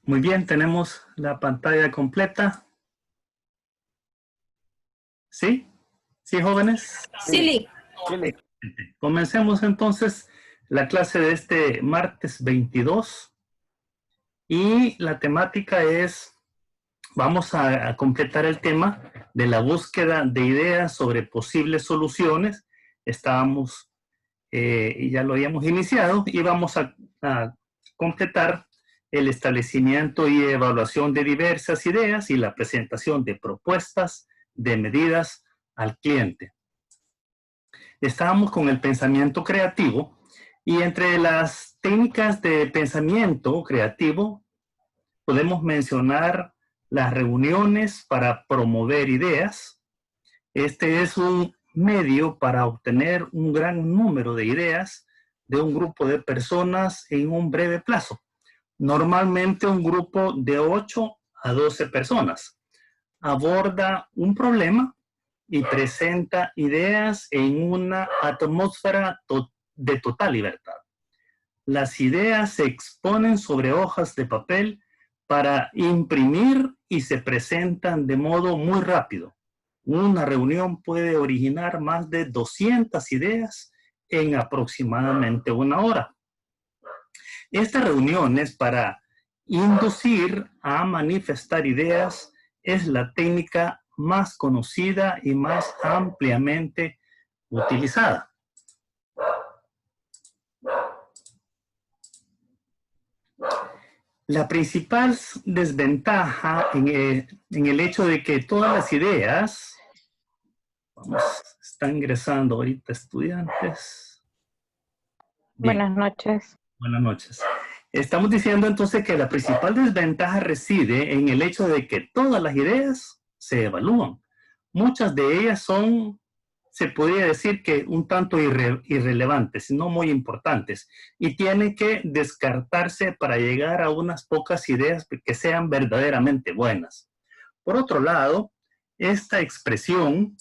Muy bien, tenemos la pantalla completa. ¿Sí? ¿Sí, jóvenes? Sí. Comencemos entonces la clase de este martes 22. Y la temática es, vamos a completar el tema de la búsqueda de ideas sobre posibles soluciones. Estábamos, ya lo habíamos iniciado, y vamos a completar el establecimiento y evaluación de diversas ideas y la presentación de propuestas de medidas al cliente. Estábamos con el pensamiento creativo, y entre las técnicas de pensamiento creativo podemos mencionar las reuniones para promover ideas. Este es un medio para obtener un gran número de ideas de un grupo de personas en un breve plazo. Normalmente un grupo de 8 a 12 personas aborda un problema y presenta ideas en una atmósfera de total libertad. Las ideas se exponen sobre hojas de papel para imprimir y se presentan de modo muy rápido. Una reunión puede originar más de 200 ideas en aproximadamente una hora. Estas reuniones para inducir a manifestar ideas es la técnica más conocida y más ampliamente utilizada. La principal desventaja en el hecho de que todas las ideas, están ingresando ahorita estudiantes. Bien. Buenas noches. Buenas noches. Estamos diciendo entonces que la principal desventaja reside en el hecho de que todas las ideas se evalúan. Muchas de ellas son, se podría decir que un tanto irrelevantes, no muy importantes, y tienen que descartarse para llegar a unas pocas ideas que sean verdaderamente buenas. Por otro lado, esta expresión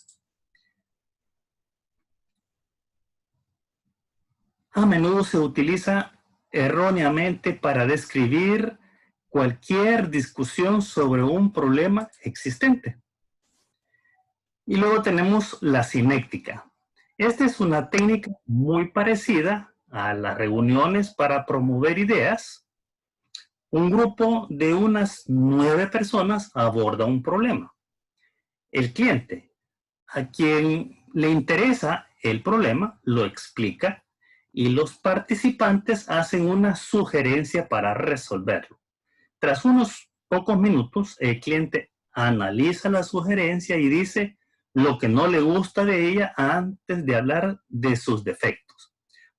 a menudo se utiliza erróneamente para describir cualquier discusión sobre un problema existente. Y luego tenemos la cinética. Esta es una técnica muy parecida a las reuniones para promover ideas. Un grupo de unas 9 personas aborda un problema. El cliente, a quien le interesa el problema, lo explica y los participantes hacen una sugerencia para resolverlo. Tras unos pocos minutos, el cliente analiza la sugerencia y dice lo que no le gusta de ella antes de hablar de sus defectos.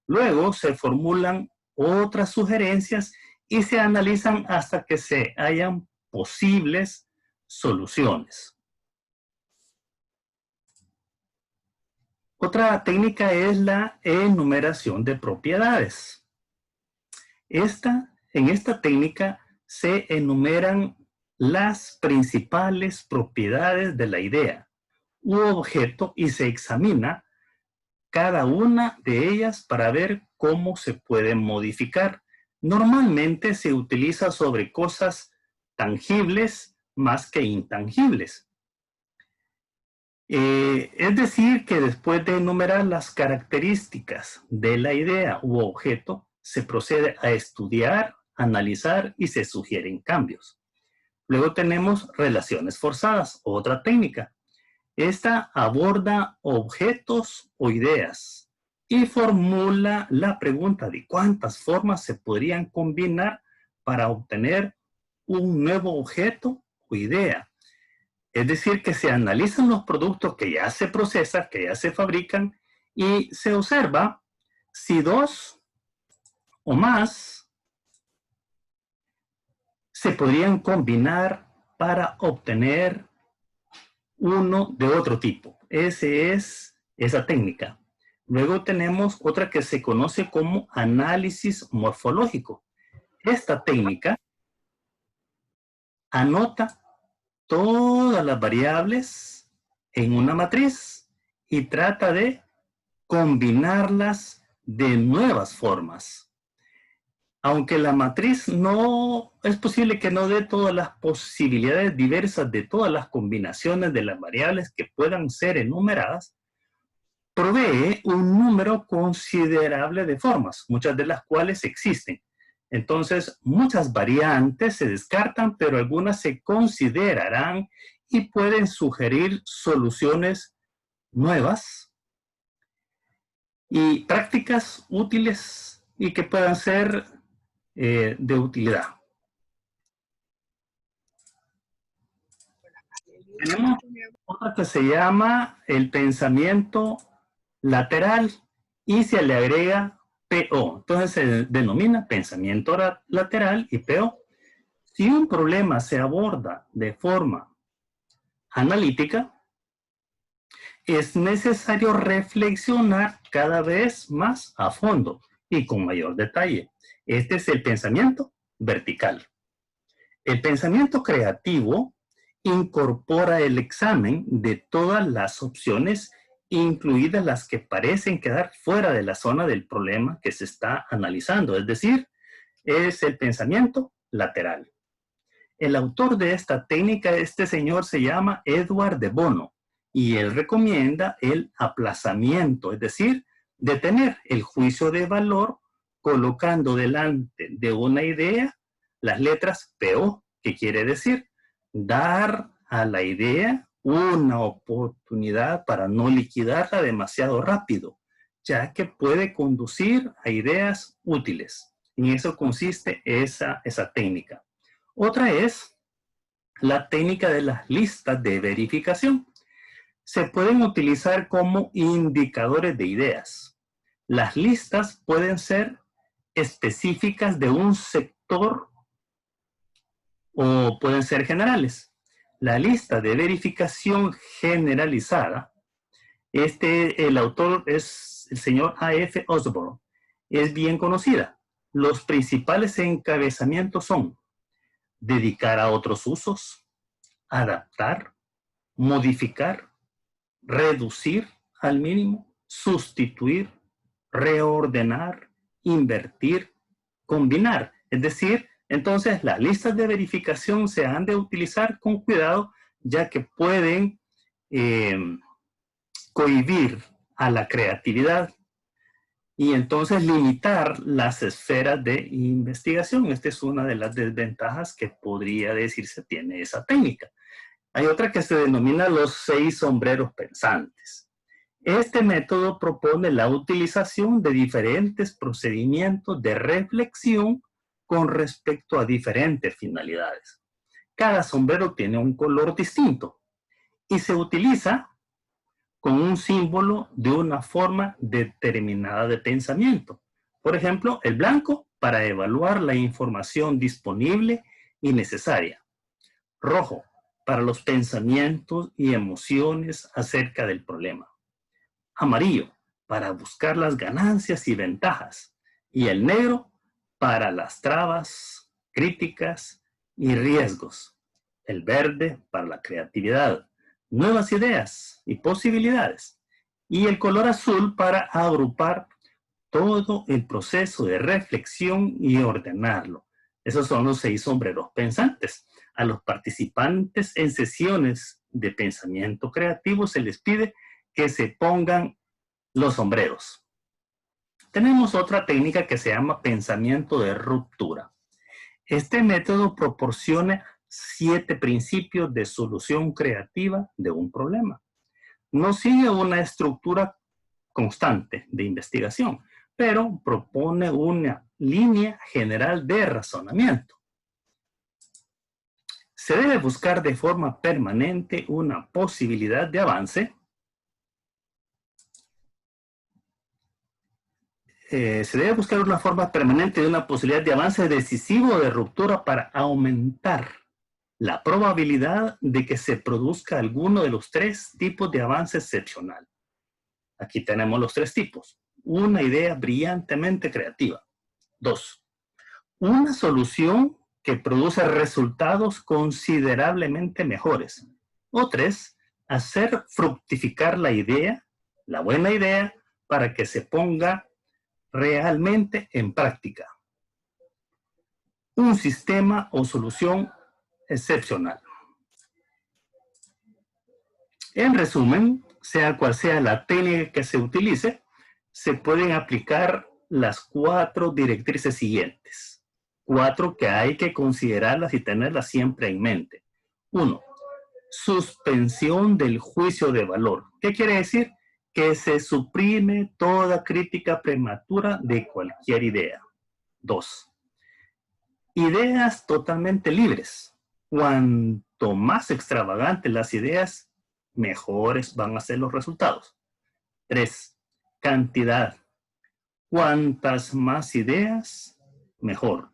Luego se formulan otras sugerencias y se analizan hasta que se hallan posibles soluciones. Otra técnica es la enumeración de propiedades. En esta técnica se enumeran las principales propiedades de la idea u objeto y se examina cada una de ellas para ver cómo se puede modificar. Normalmente se utiliza sobre cosas tangibles más que intangibles. Es decir, que después de enumerar las características de la idea u objeto, se procede a estudiar, analizar y se sugieren cambios. Luego tenemos relaciones forzadas, otra técnica. Esta aborda objetos o ideas y formula la pregunta de cuántas formas se podrían combinar para obtener un nuevo objeto o idea. Es decir, que se analizan los productos que ya se procesan, que ya se fabrican, y se observa si 2 o más se podrían combinar para obtener uno de otro tipo. Esa es esa técnica. Luego tenemos otra que se conoce como análisis morfológico. Esta técnica anota todas las variables en una matriz y trata de combinarlas de nuevas formas. Aunque la matriz no es posible que no dé todas las posibilidades diversas de todas las combinaciones de las variables que puedan ser enumeradas, provee un número considerable de formas, muchas de las cuales existen. Entonces, muchas variantes se descartan, pero algunas se considerarán y pueden sugerir soluciones nuevas y prácticas útiles y que puedan ser de utilidad. Tenemos otra que se llama el pensamiento lateral y se le agrega PO. Entonces se denomina pensamiento lateral y PO. Si un problema se aborda de forma analítica, es necesario reflexionar cada vez más a fondo y con mayor detalle. Este es el pensamiento vertical. El pensamiento creativo incorpora el examen de todas las opciones, incluidas las que parecen quedar fuera de la zona del problema que se está analizando. Es decir, es el pensamiento lateral. El autor de esta técnica, este señor se llama Edward de Bono, y él recomienda el aplazamiento, es decir, detener el juicio de valor colocando delante de una idea las letras PO, que quiere decir dar a la idea una oportunidad para no liquidarla demasiado rápido, ya que puede conducir a ideas útiles. En eso consiste esa técnica. Otra es la técnica de las listas de verificación. Se pueden utilizar como indicadores de ideas. Las listas pueden ser específicas de un sector o pueden ser generales. La lista de verificación generalizada, el autor es el señor A.F. Osborne, es bien conocida. Los principales encabezamientos son dedicar a otros usos, adaptar, modificar, reducir al mínimo, sustituir, reordenar, invertir, combinar. Es decir, entonces las listas de verificación se han de utilizar con cuidado, ya que pueden cohibir a la creatividad y entonces limitar las esferas de investigación. Esta es una de las desventajas que podría decirse tiene esa técnica. Hay otra que se denomina los 6 sombreros pensantes. Este método propone la utilización de diferentes procedimientos de reflexión con respecto a diferentes finalidades. Cada sombrero tiene un color distinto y se utiliza con un símbolo de una forma determinada de pensamiento. Por ejemplo, el blanco para evaluar la información disponible y necesaria. Rojo para los pensamientos y emociones acerca del problema. Amarillo para buscar las ganancias y ventajas. Y el negro para las trabas, críticas y riesgos. El verde para la creatividad, nuevas ideas y posibilidades. Y el color azul para agrupar todo el proceso de reflexión y ordenarlo. Esos son los 6 sombreros pensantes. A los participantes en sesiones de pensamiento creativo se les pide que se pongan los sombreros. Tenemos otra técnica que se llama pensamiento de ruptura. Este método proporciona 7 principios de solución creativa de un problema. No sigue una estructura constante de investigación, pero propone una línea general de razonamiento. Se debe buscar de forma permanente una posibilidad de avance. Se debe buscar una forma permanente de una posibilidad de avance decisivo o de ruptura para aumentar la probabilidad de que se produzca alguno de los 3 tipos de avance excepcional. Aquí tenemos los 3 tipos. Una idea brillantemente creativa. 2. Una solución que produce resultados considerablemente mejores. O 3. Hacer fructificar la idea, la buena idea, para que se ponga realmente en práctica. un sistema o solución excepcional. En resumen, sea cual sea la técnica que se utilice, se pueden aplicar las 4 directrices siguientes. 4 que hay que considerarlas y tenerlas siempre en mente. 1. Suspensión del juicio de valor. ¿Qué quiere decir? Que se suprime toda crítica prematura de cualquier idea. 2. Ideas totalmente libres. Cuanto más extravagantes las ideas, mejores van a ser los resultados. 3. Cantidad. Cuantas más ideas, mejor.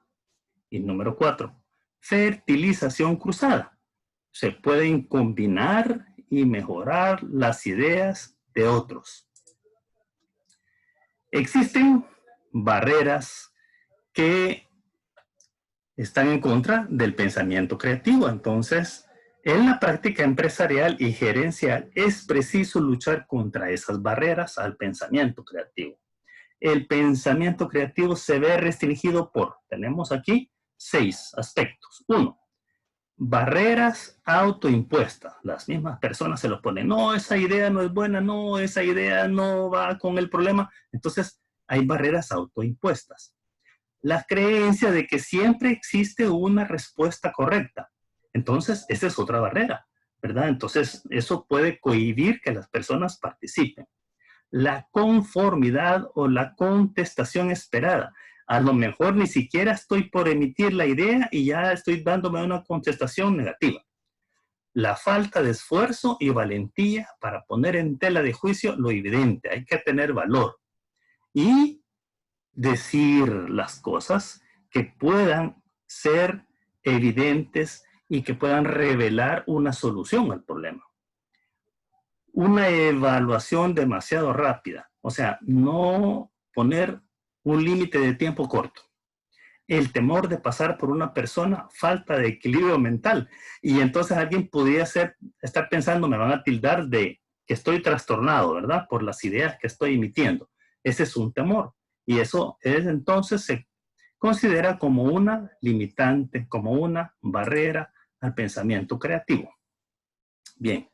Y número 4. Fertilización cruzada. Se pueden combinar y mejorar las ideas de otros. Existen barreras que están en contra del pensamiento creativo. Entonces, en la práctica empresarial y gerencial es preciso luchar contra esas barreras al pensamiento creativo. El pensamiento creativo se ve restringido por, tenemos aquí 6 aspectos. 1. Barreras autoimpuestas. Las mismas personas se lo ponen. No, esa idea no es buena. No, esa idea no va con el problema. Entonces, hay barreras autoimpuestas. La creencia de que siempre existe una respuesta correcta. Entonces, esa es otra barrera, ¿verdad? Entonces, eso puede cohibir que las personas participen. La conformidad o la contestación esperada. A lo mejor ni siquiera estoy por emitir la idea y ya estoy dándome una contestación negativa. La falta de esfuerzo y valentía para poner en tela de juicio lo evidente. Hay que tener valor. Y decir las cosas que puedan ser evidentes y que puedan revelar una solución al problema. Una evaluación demasiado rápida, o sea, no poner un límite de tiempo corto. El temor de pasar por una persona, falta de equilibrio mental. Y entonces alguien podría estar pensando, me van a tildar de que estoy trastornado, ¿verdad? Por las ideas que estoy emitiendo. Ese es un temor. Y eso entonces se considera como una limitante, como una barrera al pensamiento creativo. Bien,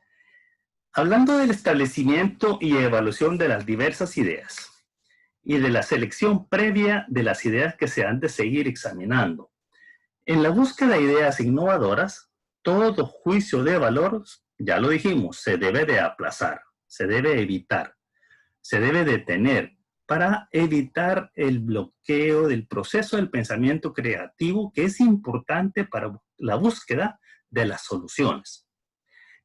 hablando del establecimiento y evaluación de las diversas ideas y de la selección previa de las ideas que se han de seguir examinando. En la búsqueda de ideas innovadoras, todo juicio de valor, ya lo dijimos, se debe de aplazar, se debe evitar, se debe detener, para evitar el bloqueo del proceso del pensamiento creativo que es importante para la búsqueda de las soluciones.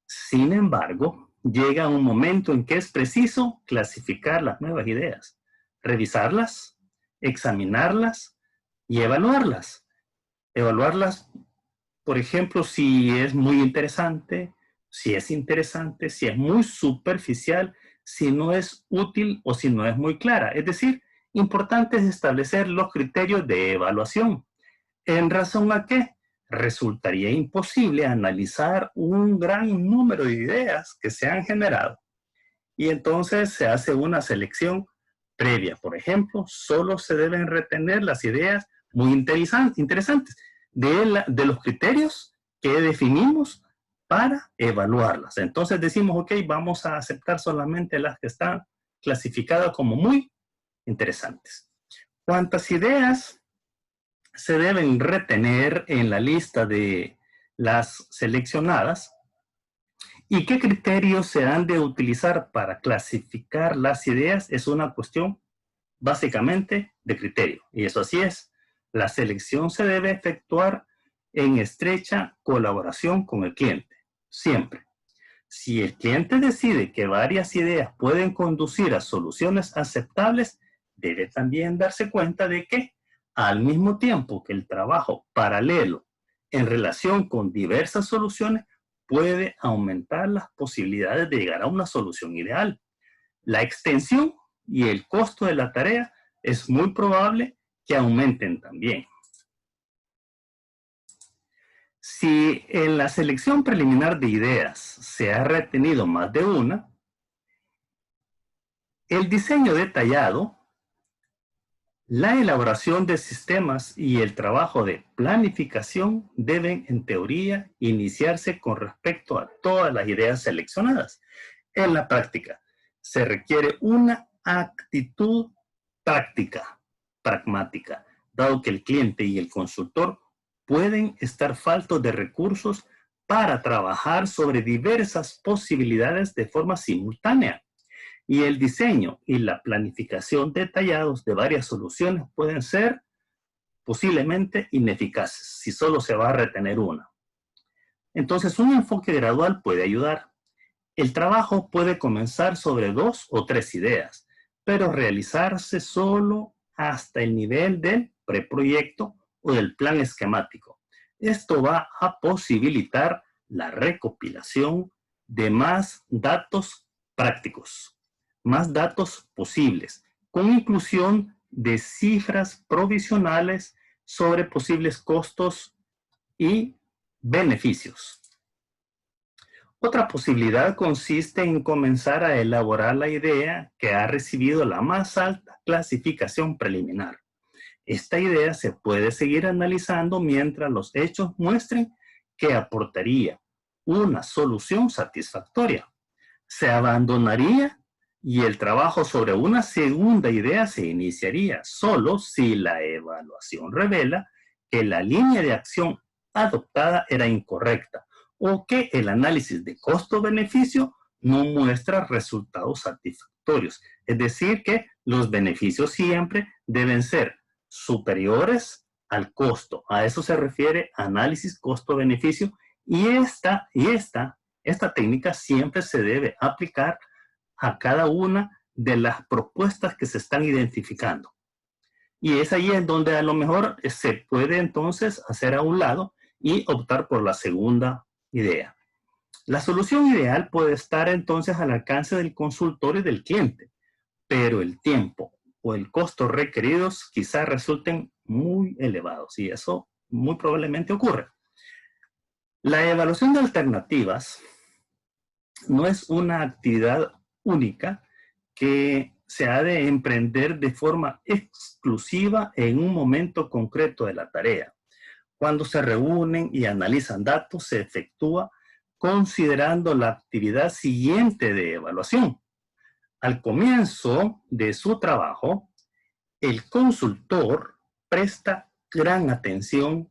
Sin embargo, llega un momento en que es preciso clasificar las nuevas ideas, revisarlas, examinarlas y evaluarlas. Evaluarlas, por ejemplo, si es muy interesante, si es muy superficial, si no es útil o si no es muy clara. Es decir, importante es establecer los criterios de evaluación. ¿En razón a qué? Resultaría imposible analizar un gran número de ideas que se han generado. Y entonces se hace una selección previa. Por ejemplo, solo se deben retener las ideas muy interesantes de los criterios que definimos para evaluarlas. Entonces decimos, ok, vamos a aceptar solamente las que están clasificadas como muy interesantes. ¿Cuántas ideas se deben retener en la lista de las seleccionadas? ¿Y qué criterios se han de utilizar para clasificar las ideas? Es una cuestión básicamente de criterio. Y eso así es. La selección se debe efectuar en estrecha colaboración con el cliente. Siempre. Si el cliente decide que varias ideas pueden conducir a soluciones aceptables, debe también darse cuenta de que, al mismo tiempo que el trabajo paralelo en relación con diversas soluciones, puede aumentar las posibilidades de llegar a una solución ideal. La extensión y el costo de la tarea es muy probable que aumenten también. Si en la selección preliminar de ideas se ha retenido más de una, el diseño detallado La elaboración de sistemas y el trabajo de planificación deben, en teoría, iniciarse con respecto a todas las ideas seleccionadas. En la práctica, se requiere una actitud práctica, pragmática, dado que el cliente y el consultor pueden estar faltos de recursos para trabajar sobre diversas posibilidades de forma simultánea. Y el diseño y la planificación detallados de varias soluciones pueden ser posiblemente ineficaces si solo se va a retener una. Entonces, un enfoque gradual puede ayudar. El trabajo puede comenzar sobre 2 o 3 ideas, pero realizarse solo hasta el nivel del preproyecto o del plan esquemático. Esto va a posibilitar la recopilación de más datos prácticos, más datos posibles, con inclusión de cifras provisionales sobre posibles costos y beneficios. Otra posibilidad consiste en comenzar a elaborar la idea que ha recibido la más alta clasificación preliminar. Esta idea se puede seguir analizando mientras los hechos muestren que aportaría una solución satisfactoria. Se abandonaría y el trabajo sobre una segunda idea se iniciaría solo si la evaluación revela que la línea de acción adoptada era incorrecta o que el análisis de costo-beneficio no muestra resultados satisfactorios. Es decir, que los beneficios siempre deben ser superiores al costo. A eso se refiere análisis costo-beneficio y esta técnica siempre se debe aplicar a cada una de las propuestas que se están identificando. Y es ahí en donde a lo mejor se puede entonces hacer a un lado y optar por la segunda idea. La solución ideal puede estar entonces al alcance del consultor y del cliente, pero el tiempo o el costo requeridos quizás resulten muy elevados y eso muy probablemente ocurre. La evaluación de alternativas no es una actividad única que se ha de emprender de forma exclusiva en un momento concreto de la tarea. Cuando se reúnen y analizan datos, se efectúa considerando la actividad siguiente de evaluación. Al comienzo de su trabajo, el consultor presta gran atención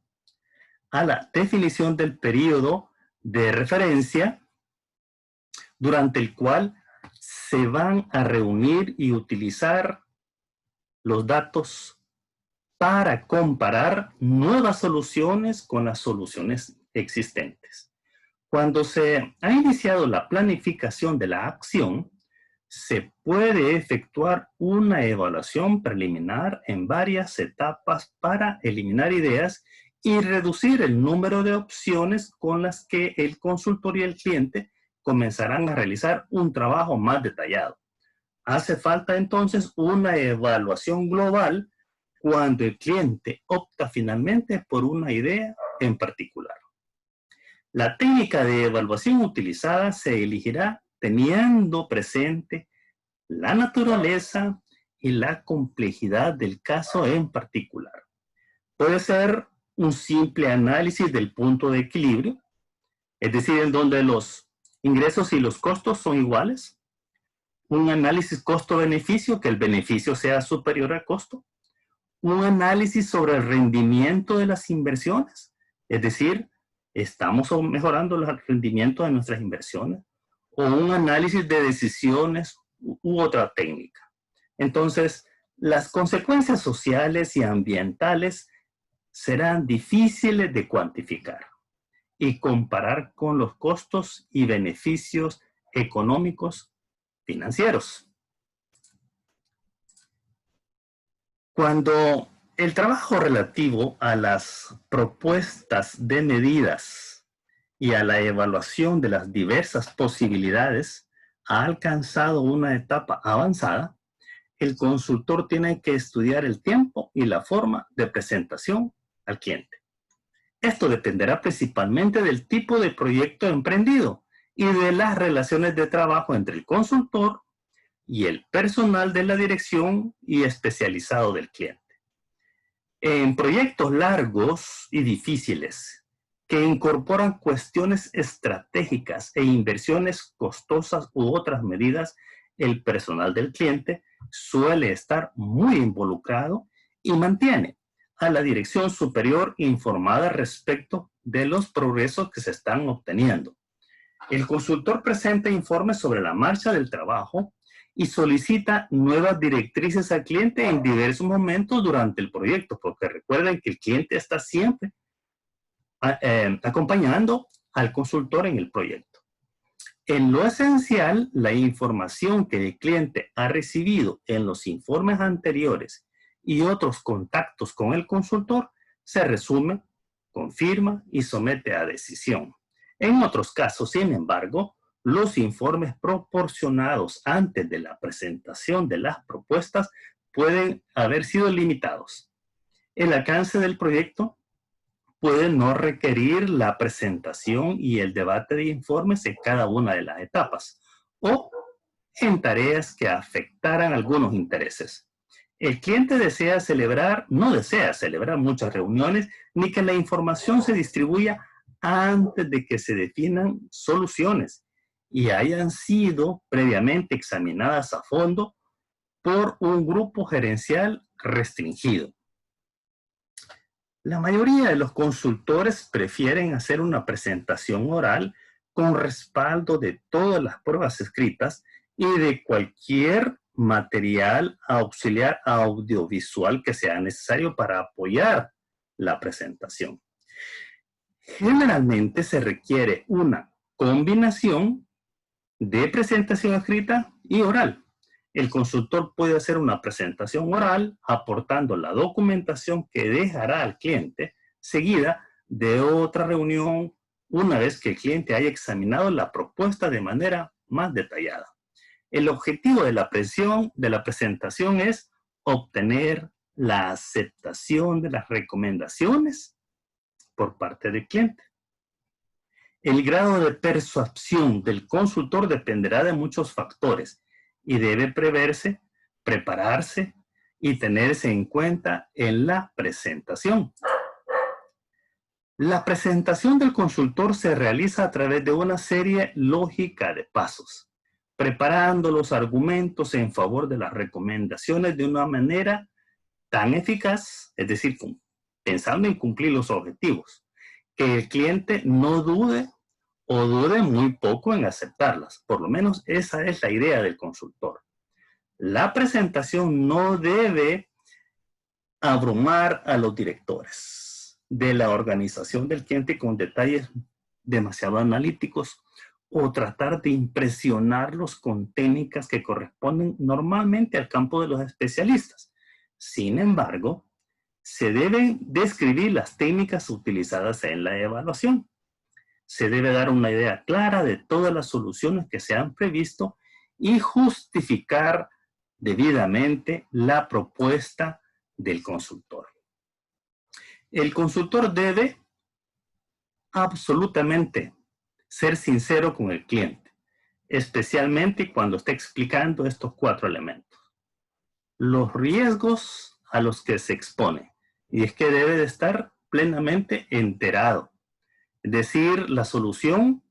a la definición del periodo de referencia durante el cual se van a reunir y utilizar los datos para comparar nuevas soluciones con las soluciones existentes. Cuando se ha iniciado la planificación de la acción, se puede efectuar una evaluación preliminar en varias etapas para eliminar ideas y reducir el número de opciones con las que el consultor y el cliente comenzarán a realizar un trabajo más detallado. Hace falta entonces una evaluación global cuando el cliente opta finalmente por una idea en particular. La técnica de evaluación utilizada se elegirá teniendo presente la naturaleza y la complejidad del caso en particular. Puede ser un simple análisis del punto de equilibrio, es decir, en donde los ingresos y los costos son iguales. Un análisis costo-beneficio, que el beneficio sea superior al costo. Un análisis sobre el rendimiento de las inversiones, es decir, estamos mejorando el rendimiento de nuestras inversiones. O un análisis de decisiones u otra técnica. Entonces, las consecuencias sociales y ambientales serán difíciles de cuantificar y comparar con los costos y beneficios económicos financieros. Cuando el trabajo relativo a las propuestas de medidas y a la evaluación de las diversas posibilidades ha alcanzado una etapa avanzada, el consultor tiene que estudiar el tiempo y la forma de presentación al cliente. Esto dependerá principalmente del tipo de proyecto emprendido y de las relaciones de trabajo entre el consultor y el personal de la dirección y especializado del cliente. En proyectos largos y difíciles que incorporan cuestiones estratégicas e inversiones costosas u otras medidas, el personal del cliente suele estar muy involucrado y mantiene a la dirección superior informada respecto de los progresos que se están obteniendo. El consultor presenta informes sobre la marcha del trabajo y solicita nuevas directrices al cliente en diversos momentos durante el proyecto, porque recuerden que el cliente está siempre acompañando al consultor en el proyecto. En lo esencial, la información que el cliente ha recibido en los informes anteriores y otros contactos con el consultor se resume, confirma y somete a decisión. En otros casos, sin embargo, los informes proporcionados antes de la presentación de las propuestas pueden haber sido limitados. El alcance del proyecto puede no requerir la presentación y el debate de informes en cada una de las etapas o en tareas que afectaran algunos intereses. El cliente no desea celebrar muchas reuniones ni que la información se distribuya antes de que se definan soluciones y hayan sido previamente examinadas a fondo por un grupo gerencial restringido. La mayoría de los consultores prefieren hacer una presentación oral con respaldo de todas las pruebas escritas y de cualquier material auxiliar audiovisual que sea necesario para apoyar la presentación. Generalmente se requiere una combinación de presentación escrita y oral. El consultor puede hacer una presentación oral aportando la documentación que dejará al cliente, seguida de otra reunión una vez que el cliente haya examinado la propuesta de manera más detallada. El objetivo de la presentación es obtener la aceptación de las recomendaciones por parte del cliente. El grado de persuasión del consultor dependerá de muchos factores y debe prepararse y tenerse en cuenta en la presentación. La presentación del consultor se realiza a través de una serie lógica de pasos, preparando los argumentos en favor de las recomendaciones de una manera tan eficaz, es decir, pensando en cumplir los objetivos, que el cliente no dude o dude muy poco en aceptarlas. Por lo menos esa es la idea del consultor. La presentación no debe abrumar a los directores de la organización del cliente con detalles demasiado analíticos o tratar de impresionarlos con técnicas que corresponden normalmente al campo de los especialistas. Sin embargo, se deben describir las técnicas utilizadas en la evaluación. Se debe dar una idea clara de todas las soluciones que se han previsto y justificar debidamente la propuesta del consultor. El consultor debe absolutamente ser sincero con el cliente, especialmente cuando esté explicando estos 4 elementos. Los riesgos a los que se expone, y es que debe de estar plenamente enterado. Es decir, la solución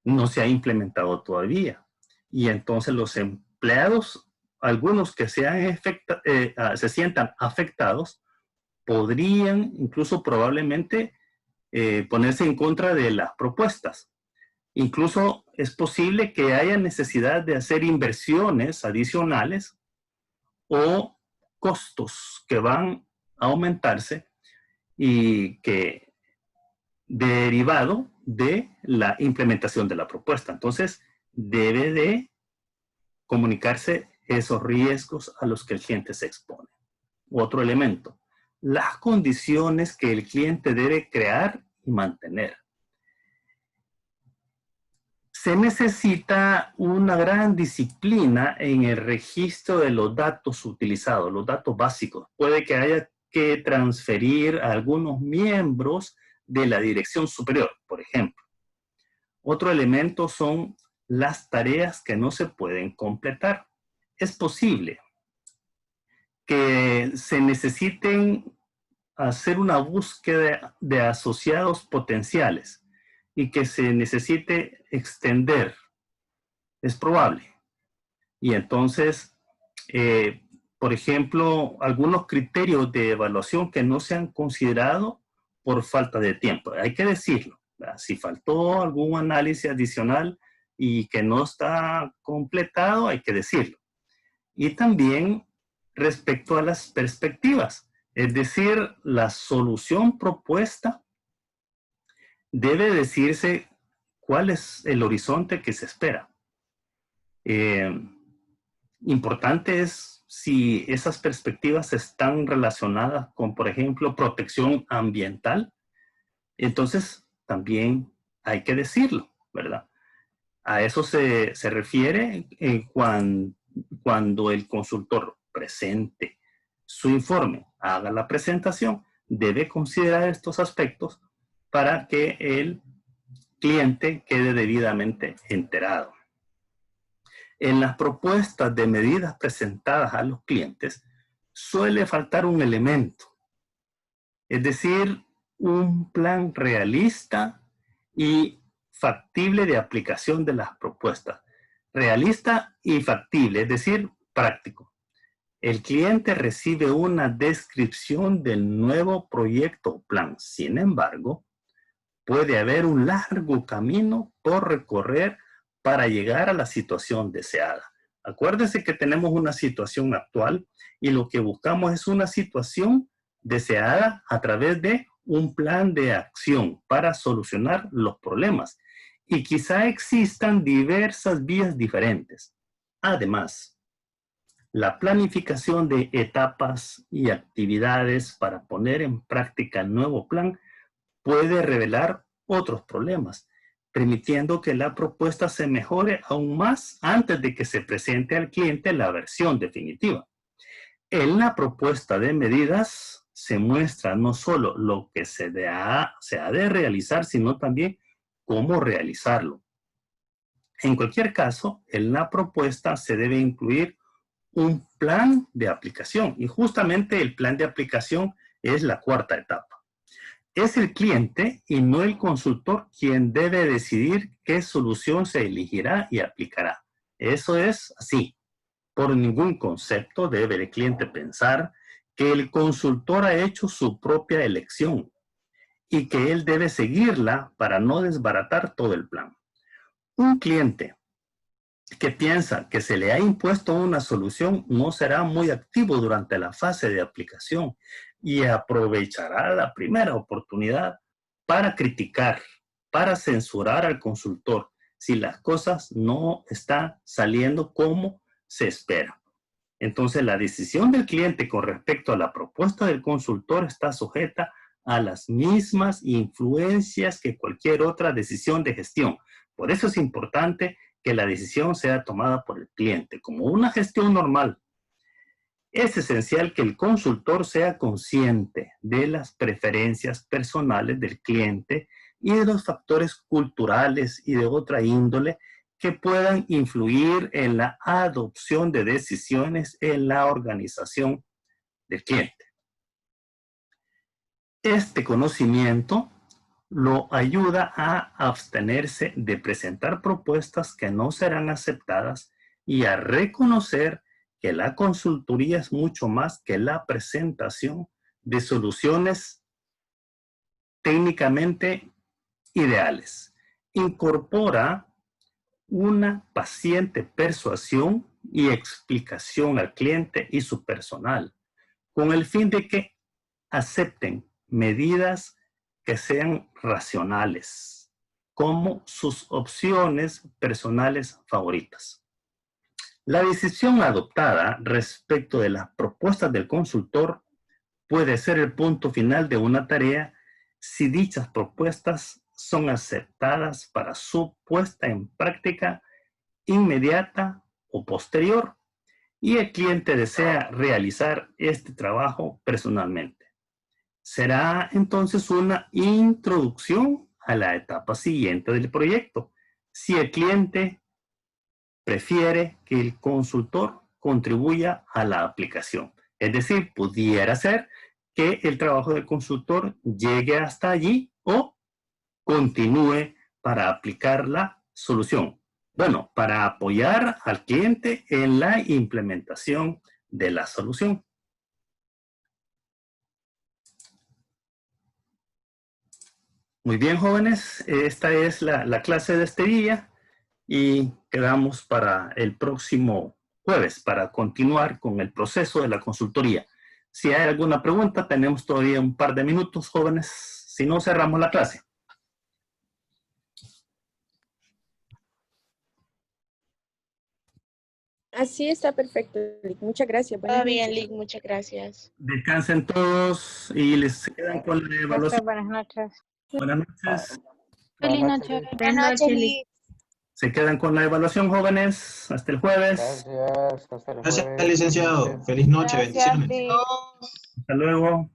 no se ha implementado todavía. Y entonces los empleados, algunos que se sientan afectados, podrían incluso probablemente ponerse en contra de las propuestas. Incluso es posible que haya necesidad de hacer inversiones adicionales o costos que van a aumentarse y que derivado de la implementación de la propuesta. Entonces, debe de comunicarse esos riesgos a los que el cliente se expone. Otro elemento, las condiciones que el cliente debe crear y mantener. Se necesita una gran disciplina en el registro de los datos utilizados, los datos básicos. Puede que haya que transferir a algunos miembros de la dirección superior, por ejemplo. Otro elemento son las tareas que no se pueden completar. Es posible que se necesiten hacer una búsqueda de asociados potenciales y que se necesite extender. Es probable. Y entonces, por ejemplo, algunos criterios de evaluación que no se han considerado por falta de tiempo. Hay que decirlo, ¿verdad? Si faltó algún análisis adicional y que no está completado, hay que decirlo. Y también respecto a las perspectivas, es decir, la solución propuesta debe decirse cuál es el horizonte que se espera. Importante es si esas perspectivas están relacionadas con, por ejemplo, protección ambiental, entonces también hay que decirlo, ¿verdad? A eso se refiere cuando el consultor presente su informe, haga la presentación, debe considerar estos aspectos para que el cliente quede debidamente enterado. En las propuestas de medidas presentadas a los clientes suele faltar un elemento, es decir, un plan realista y factible de aplicación de las propuestas. Realista y factible, es decir, práctico. El cliente recibe una descripción del nuevo proyecto o plan. Sin embargo, puede haber un largo camino por recorrer para llegar a la situación deseada. Acuérdense que tenemos una situación actual y lo que buscamos es una situación deseada a través de un plan de acción para solucionar los problemas. Y quizá existan diversas vías diferentes. Además, la planificación de etapas y actividades para poner en práctica el nuevo plan puede revelar otros problemas, permitiendo que la propuesta se mejore aún más antes de que se presente al cliente la versión definitiva. En la propuesta de medidas se muestra no solo lo que se ha de realizar, sino también cómo realizarlo. En cualquier caso, en la propuesta se debe incluir un plan de aplicación y justamente el plan de aplicación es la cuarta etapa. Es el cliente y no el consultor quien debe decidir qué solución se elegirá y aplicará. Eso es así. Por ningún concepto debe el cliente pensar que el consultor ha hecho su propia elección y que él debe seguirla para no desbaratar todo el plan. Un cliente que piensa que se le ha impuesto una solución no será muy activo durante la fase de aplicación y aprovechará la primera oportunidad para criticar, para censurar al consultor si las cosas no están saliendo como se espera. Entonces, la decisión del cliente con respecto a la propuesta del consultor está sujeta a las mismas influencias que cualquier otra decisión de gestión. Por eso es importante que la decisión sea tomada por el cliente, como una gestión normal. Es esencial que el consultor sea consciente de las preferencias personales del cliente y de los factores culturales y de otra índole que puedan influir en la adopción de decisiones en la organización del cliente. Este conocimiento lo ayuda a abstenerse de presentar propuestas que no serán aceptadas y a reconocer que la consultoría es mucho más que la presentación de soluciones técnicamente ideales. Incorpora una paciente persuasión y explicación al cliente y su personal, con el fin de que acepten medidas que sean racionales, como sus opciones personales favoritas. La decisión adoptada respecto de las propuestas del consultor puede ser el punto final de una tarea si dichas propuestas son aceptadas para su puesta en práctica inmediata o posterior y el cliente desea realizar este trabajo personalmente. Será entonces una introducción a la etapa siguiente del proyecto, si el cliente prefiere que el consultor contribuya a la aplicación. Es decir, pudiera ser que el trabajo del consultor llegue hasta allí o continúe para aplicar la solución. Bueno, para apoyar al cliente en la implementación de la solución. Muy bien, jóvenes, esta es la clase de este día y quedamos para el próximo jueves para continuar con el proceso de la consultoría. Si hay alguna pregunta, tenemos todavía un par de minutos, jóvenes. Si no, cerramos la clase. Así está perfecto, Lick. Muchas gracias. Todo bien, Lick, muchas gracias. Descansen todos y les quedan con la evaluación. Buenas noches. Buenas noches. Feliz noche. Buenas noches, Lick. Se quedan con la evaluación, jóvenes. Hasta el jueves. Gracias, hasta el Gracias, jueves. licenciado. Feliz noche, Gracias, bendiciones. Lick. Hasta luego.